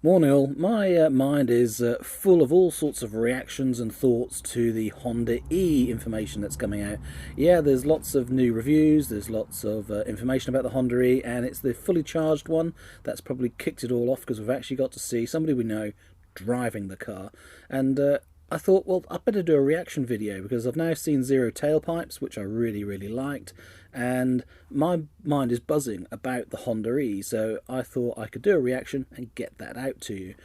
Morning all. My mind is full of all sorts of reactions and thoughts to the Honda E information that's coming out. Yeah, there's lots of new reviews, there's lots of information about the Honda E, and it's the fully charged one that's probably kicked it all off because we've actually got to see somebody we know driving the car. And I thought, well, I better do a reaction video because I've now seen Zero Tailpipes, which I really liked, and my mind is buzzing about the Honda E, so I thought I could do a reaction and get that out to you.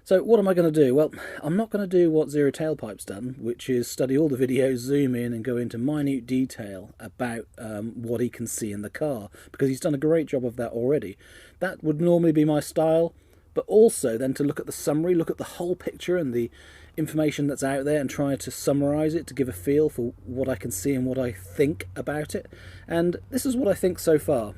So what am I going to do? Well, I'm not going to do what Zero Tailpipe's done, which is study all the videos, zoom in and go into minute detail about what he can see in the car, because he's done a great job of that already. That would normally be my style, but also then to look at the summary, look at the whole picture and the information that's out there and try to summarise it to give a feel for what I can see and what I think about it. And this is what I think so far.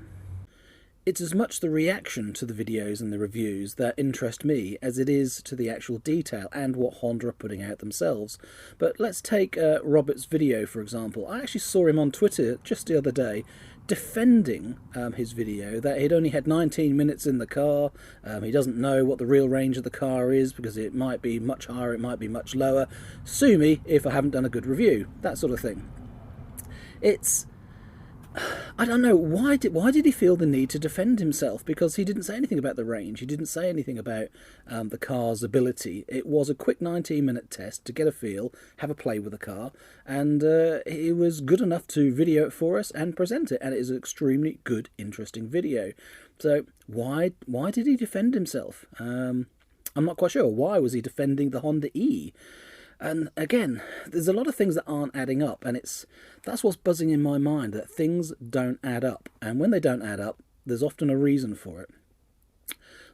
It's as much the reaction to the videos and the reviews that interest me as it is to the actual detail and what Honda are putting out themselves. But let's take Robert's video, for example. I actually saw him on Twitter just the other day defending his video that he'd only had 19 minutes in the car. He doesn't know what the real range of the car is because it might be much higher, it might be much lower. Sue me if I haven't done a good review, that sort of thing. I don't know, why did he feel the need to defend himself? Because he didn't say anything about the range, he didn't say anything about the car's ability. It was a quick 19-minute test to get a feel, have a play with the car, and he was good enough to video it for us and present it, and it is an extremely good, interesting video. So why did he defend himself? I'm not quite sure. Why was he defending the Honda E? And again, there's a lot of things that aren't adding up, and that's what's buzzing in my mind, that things don't add up. And when they don't add up, there's often a reason for it.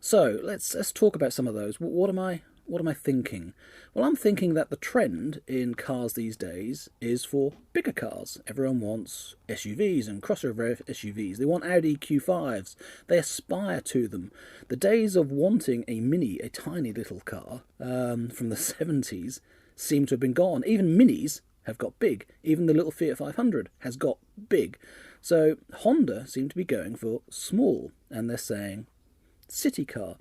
So let's talk about some of those. What am I thinking? Well, I'm thinking that the trend in cars these days is for bigger cars. Everyone wants SUVs and crossover SUVs. They want Audi Q5s. They aspire to them. The days of wanting a tiny little car from the 70s seem to have been gone. Even minis have got big. Even the little Fiat 500 has got big. So Honda seem to be going for small, and they're saying city car.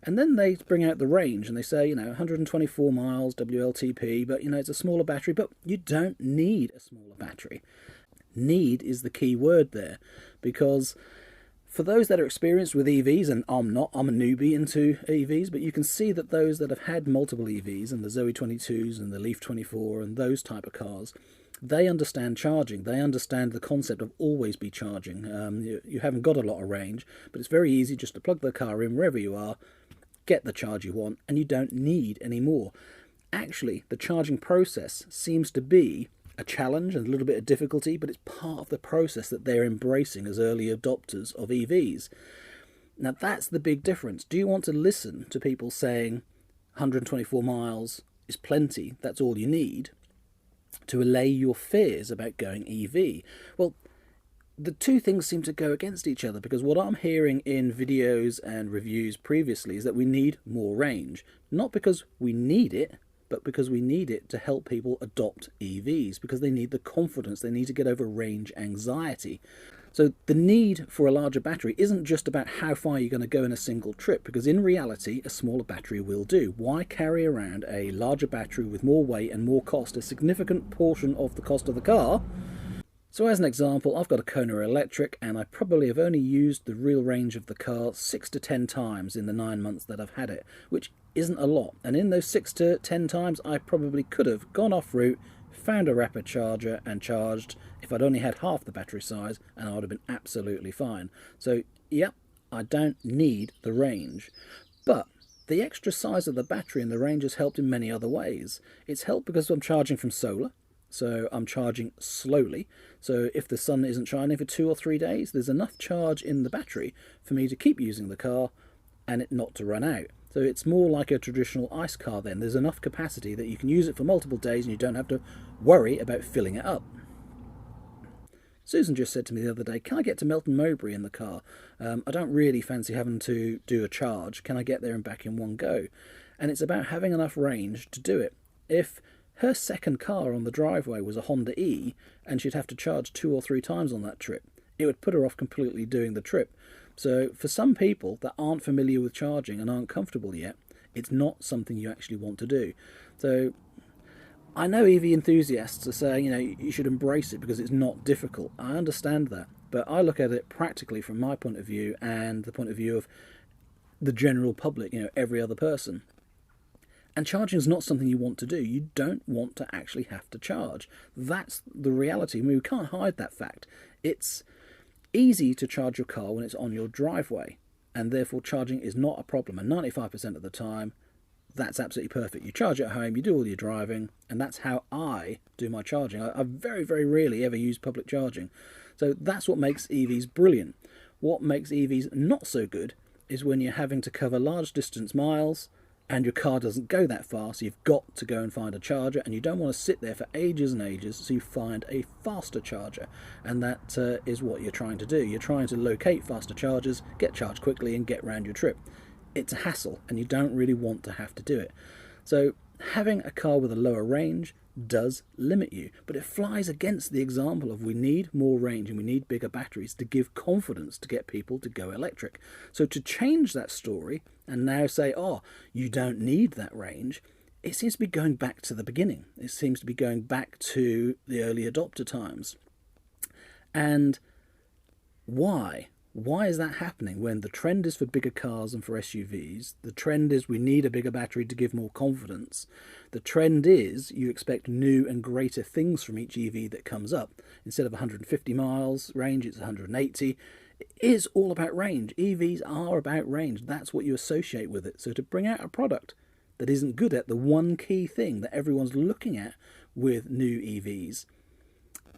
And then they bring out the range and they say, 124 miles WLTP, but it's a smaller battery. But you don't need a smaller battery. Need is the key word there, because for those that are experienced with EVs, and I'm a newbie into EVs, but you can see that those that have had multiple EVs, and the Zoe 22s and the Leaf 24 and those type of cars, they understand charging. They understand the concept of always be charging. You haven't got a lot of range, but it's very easy just to plug the car in wherever you are, get the charge you want, and you don't need any more. Actually, the charging process seems to be a challenge and a little bit of difficulty, but it's part of the process that they're embracing as early adopters of EVs. Now that's the big difference. Do you want to listen to people saying 124 miles is plenty, that's all you need, to allay your fears about going EV? Well, the two things seem to go against each other, because what I'm hearing in videos and reviews previously is that we need more range. Not because we need it, but because we need it to help people adopt EVs, because they need the confidence, they need to get over range anxiety. So the need for a larger battery isn't just about how far you're going to go in a single trip, because in reality a smaller battery will do. Why carry around a larger battery with more weight and more cost, a significant portion of the cost of the car? So as an example, I've got a Kona electric, and I probably have only used the real range of the car 6 to 10 times in the 9 months that I've had it, which isn't a lot. And in those 6 to 10 times, I probably could have gone off route, found a rapid charger and charged if I'd only had half the battery size, and I would have been absolutely fine. So, yep, I don't need the range. But the extra size of the battery and the range has helped in many other ways. It's helped because I'm charging from solar. So I'm charging slowly. So if the sun isn't shining for 2 or 3 days, there's enough charge in the battery for me to keep using the car and it not to run out. So it's more like a traditional ICE car then. There's enough capacity that you can use it for multiple days and you don't have to worry about filling it up. Susan just said to me the other day, can I get to Melton Mowbray in the car? I don't really fancy having to do a charge. Can I get there and back in one go? And it's about having enough range to do it. If her second car on the driveway was a Honda E, and she'd have to charge 2 or 3 times on that trip, it would put her off completely doing the trip. So for some people that aren't familiar with charging and aren't comfortable yet, it's not something you actually want to do. So I know EV enthusiasts are saying, you should embrace it because it's not difficult. I understand that. But I look at it practically from my point of view and the point of view of the general public, every other person. And charging is not something you want to do. You don't want to actually have to charge. That's the reality. I mean, we can't hide that fact. It's easy to charge your car when it's on your driveway, and therefore charging is not a problem. And 95% of the time, that's absolutely perfect. You charge at home, you do all your driving, and that's how I do my charging. I very, very rarely ever use public charging. So that's what makes EVs brilliant. What makes EVs not so good is when you're having to cover large distance miles and your car doesn't go that far, so you've got to go and find a charger, and you don't want to sit there for ages and ages, so you find a faster charger. And that is what you're trying to do. You're trying to locate faster chargers, get charged quickly, and get round your trip. It's a hassle, and you don't really want to have to do it. So having a car with a lower range does limit you, but it flies against the example of we need more range and we need bigger batteries to give confidence to get people to go electric. So to change that story and now say, oh, you don't need that range, it seems to be going back to the beginning. It seems to be going back to the early adopter times. And why? Why is that happening when the trend is for bigger cars and for SUVs? The trend is we need a bigger battery to give more confidence. The trend is you expect new and greater things from each EV that comes up. Instead of 150 miles range, it's 180. It is all about range. EVs are about range. That's what you associate with it. So to bring out a product that isn't good at the one key thing that everyone's looking at with new EVs,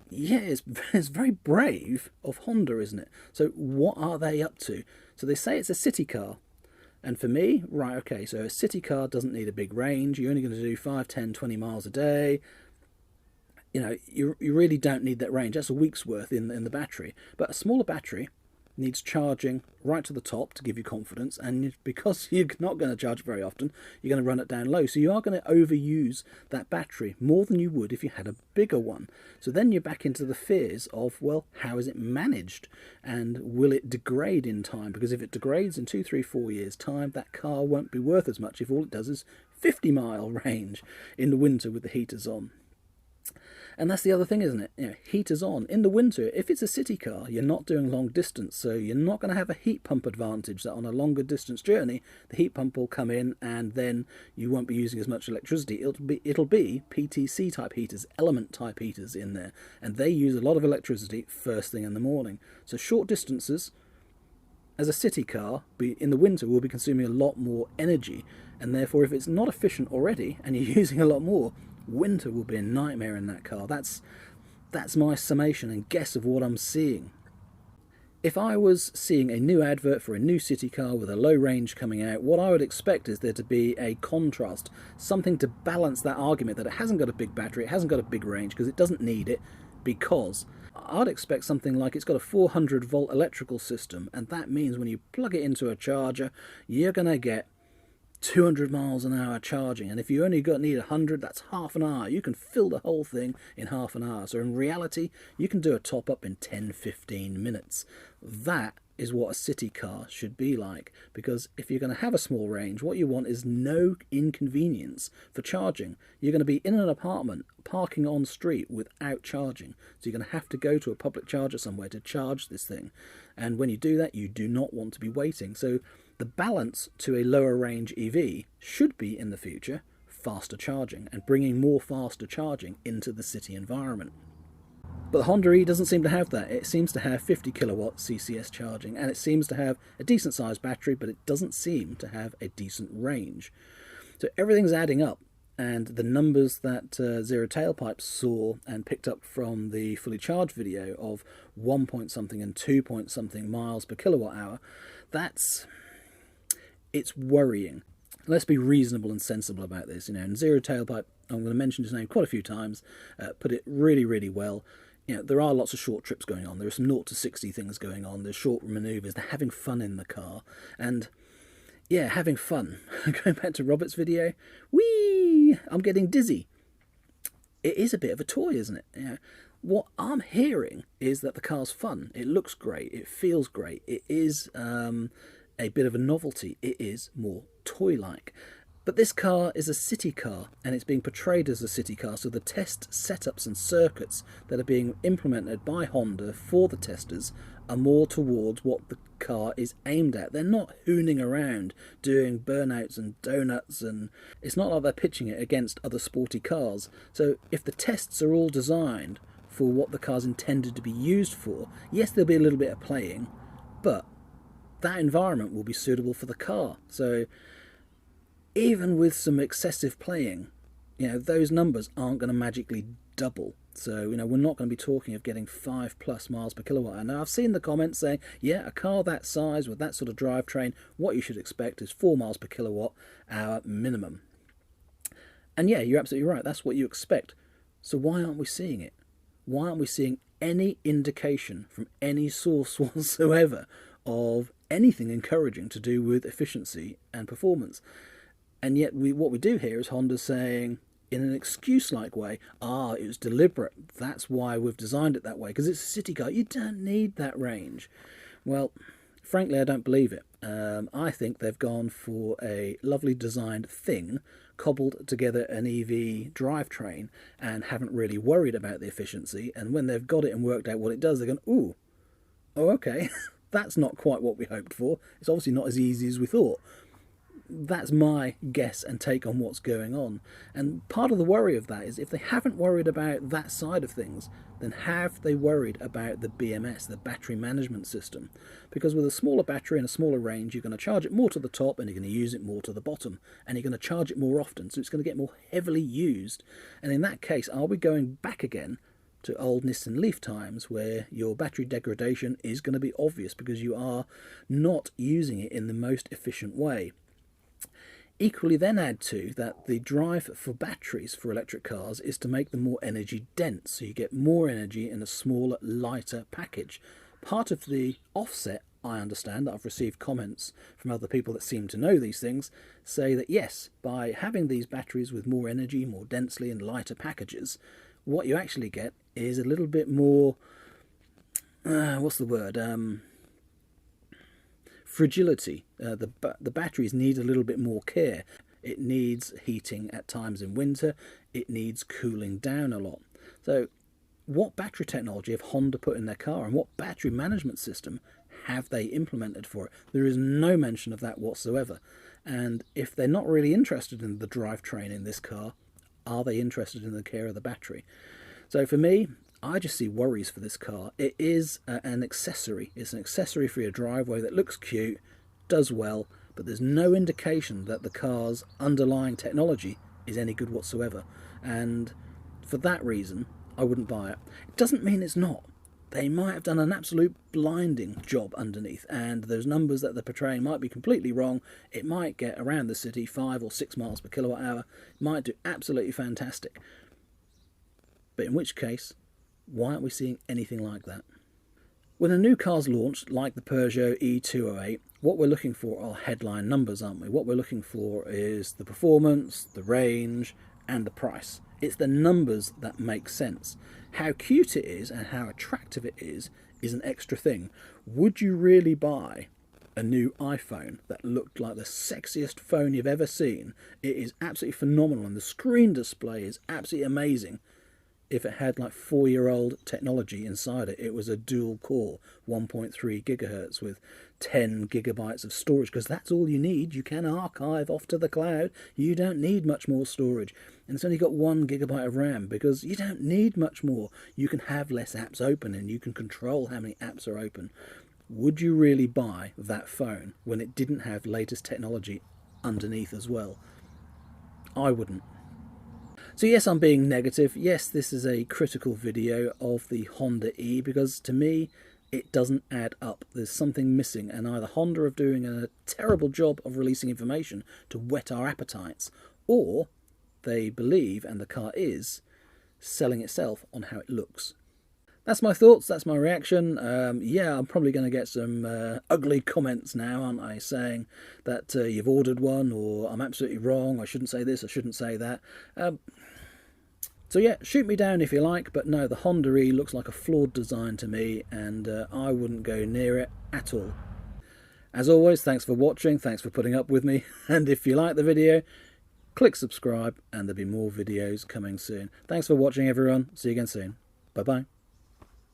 yeah, it's very brave of Honda, isn't it? So what are they up to? So they say it's a city car. And for me, right, okay, so a city car doesn't need a big range. You're only going to do 5, 10, 20 miles a day. You really don't need that range. That's a week's worth in the battery. But a smaller battery needs charging right to the top to give you confidence, and because you're not going to charge very often, you're going to run it down low, so you are going to overuse that battery more than you would if you had a bigger one. So then you're back into the fears of, well, how is it managed, and will it degrade in time? Because if it degrades in 2, 3, 4 years time, that car won't be worth as much if all it does is 50-mile range in the winter with the heaters on. And that's the other thing, isn't it? Heaters on. In the winter, if it's a city car, you're not doing long distance, so you're not going to have a heat pump advantage that on a longer distance journey, the heat pump will come in and then you won't be using as much electricity. It'll be PTC type heaters, element type heaters in there, and they use a lot of electricity first thing in the morning. So short distances, as a city car, in the winter will be consuming a lot more energy, and therefore if it's not efficient already and you're using a lot more, winter will be a nightmare in that car. That's my summation and guess of what I'm seeing. If I was seeing a new advert for a new city car with a low range coming out, what I would expect is there to be a contrast, something to balance that argument that it hasn't got a big battery, it hasn't got a big range, because it doesn't need it, because I'd expect something like it's got a 400 volt electrical system, and that means when you plug it into a charger, you're going to get 200 miles an hour charging, and if you only need 100, that's half an hour. You can fill the whole thing in half an hour. So in reality, you can do a top up in 10-15 minutes. That is what a city car should be like, because if you're going to have a small range, what you want is no inconvenience for charging. You're going to be in an apartment parking on street without charging, so you're going to have to go to a public charger somewhere to charge this thing, and when you do that, you do not want to be waiting. So the balance to a lower range EV should be in the future faster charging and bringing more faster charging into the city environment. But the Honda E doesn't seem to have that. It seems to have 50 kilowatt CCS charging, and it seems to have a decent sized battery, but it doesn't seem to have a decent range. So everything's adding up, and the numbers that Zero Tailpipes saw and picked up from the fully charged video of 1 point something and 2 point something miles per kilowatt hour, it's worrying. Let's be reasonable and sensible about this, and Zero Tailpipe, I'm going to mention his name quite a few times, put it really, really well. There are lots of short trips going on. There are some 0 to 60 things going on. There's short manoeuvres. They're having fun in the car. And, yeah, having fun. Going back to Robert's video, whee! I'm getting dizzy. it is a bit of a toy, isn't it? You know, what I'm hearing is that the car's fun. It looks great. It feels great. It is a bit of a novelty. It is more toy-like. But this car is a city car, and it's being portrayed as a city car, so the test setups and circuits that are being implemented by Honda for the testers are more towards what the car is aimed at. They're not hooning around doing burnouts and donuts, and it's not like they're pitching it against other sporty cars. So if the tests are all designed for what the car's intended to be used for, yes, there'll be a little bit of playing, but that environment will be suitable for the car. So even with some excessive playing, you know, those numbers aren't going to magically double. So, you know, we're not going to be talking of getting 5+ miles per kilowatt hour. Now, I've seen the comments saying, yeah, a car that size with that sort of drivetrain, what you should expect is 4 miles per kilowatt hour minimum. And yeah, you're absolutely right. That's what you expect. So why aren't we seeing it? Why aren't we seeing any indication from any source whatsoever of anything encouraging to do with efficiency and performance? And yet what we do here is Honda saying, in an excuse-like way, it was deliberate. That's why we've designed it that way, because it's a city car. You don't need that range. Well, frankly, I don't believe it. I think they've gone for a lovely designed thing, cobbled together an EV drivetrain, and haven't really worried about the efficiency. And when they've got it and worked out what it does, they're going, oh, okay, that's not quite what we hoped for. It's obviously not as easy as we thought. That's my guess and take on what's going on. And part of the worry of that is, if they haven't worried about that side of things, then have they worried about the BMS, the battery management system? Because with a smaller battery and a smaller range, you're going to charge it more to the top and you're going to use it more to the bottom, and you're going to charge it more often, so it's going to get more heavily used. And in that case, are we going back again to old Nissan Leaf times, where your battery degradation is going to be obvious because you are not using it in the most efficient way? Equally, then add to that the drive for batteries for electric cars is to make them more energy dense, so you get more energy in a smaller, lighter package. Part of the offset, I understand, that I've received comments from other people that seem to know these things, say that yes, by having these batteries with more energy, more densely and lighter packages, what you actually get is a little bit more, fragility. The batteries need a little bit more care. It needs heating at times in winter. It needs cooling down a lot. So what battery technology have Honda put in their car, and what battery management system have they implemented for it? There is no mention of that whatsoever. And if they're not really interested in the drivetrain in this car, are they interested in the care of the battery? So for me, I just see worries for this car. It is an accessory. It's an accessory for your driveway that looks cute, does well, but there's no indication that the car's underlying technology is any good whatsoever. And for that reason, I wouldn't buy it. It doesn't mean it's not. They might have done an absolute blinding job underneath, and those numbers that they're portraying might be completely wrong. It might get around the city 5 or 6 miles per kilowatt hour. It might do absolutely fantastic. But in which case, why aren't we seeing anything like that? When a new car's launched, like the Peugeot E208, what we're looking for are headline numbers, aren't we? What we're looking for is the performance, the range, and the price. It's the numbers that make sense. How cute it is and how attractive it is an extra thing. Would you really buy a new iPhone that looked like the sexiest phone you've ever seen? It is absolutely phenomenal, and the screen display is absolutely amazing. If it had like 4-year-old technology inside it, it was a dual core 1.3 gigahertz with 10 gigabytes of storage, because that's all you need. You can archive off to the cloud. You don't need much more storage. And it's only got 1 gigabyte of RAM, because you don't need much more. You can have less apps open and you can control how many apps are open. Would you really buy that phone when it didn't have latest technology underneath as well? I wouldn't. So yes, I'm being negative. Yes, this is a critical video of the Honda E, because to me, it doesn't add up. There's something missing, and either Honda are doing a terrible job of releasing information to whet our appetites, or they believe, and the car is, selling itself on how it looks. That's my thoughts, that's my reaction. Yeah, I'm probably going to get some ugly comments now, aren't I, saying that you've ordered one, or I'm absolutely wrong, I shouldn't say this, I shouldn't say that. So yeah, shoot me down if you like, but no, the Honda E looks like a flawed design to me, and I wouldn't go near it at all. As always, thanks for watching, thanks for putting up with me, and if you like the video, click subscribe and there'll be more videos coming soon. Thanks for watching everyone, see you again soon. Bye bye.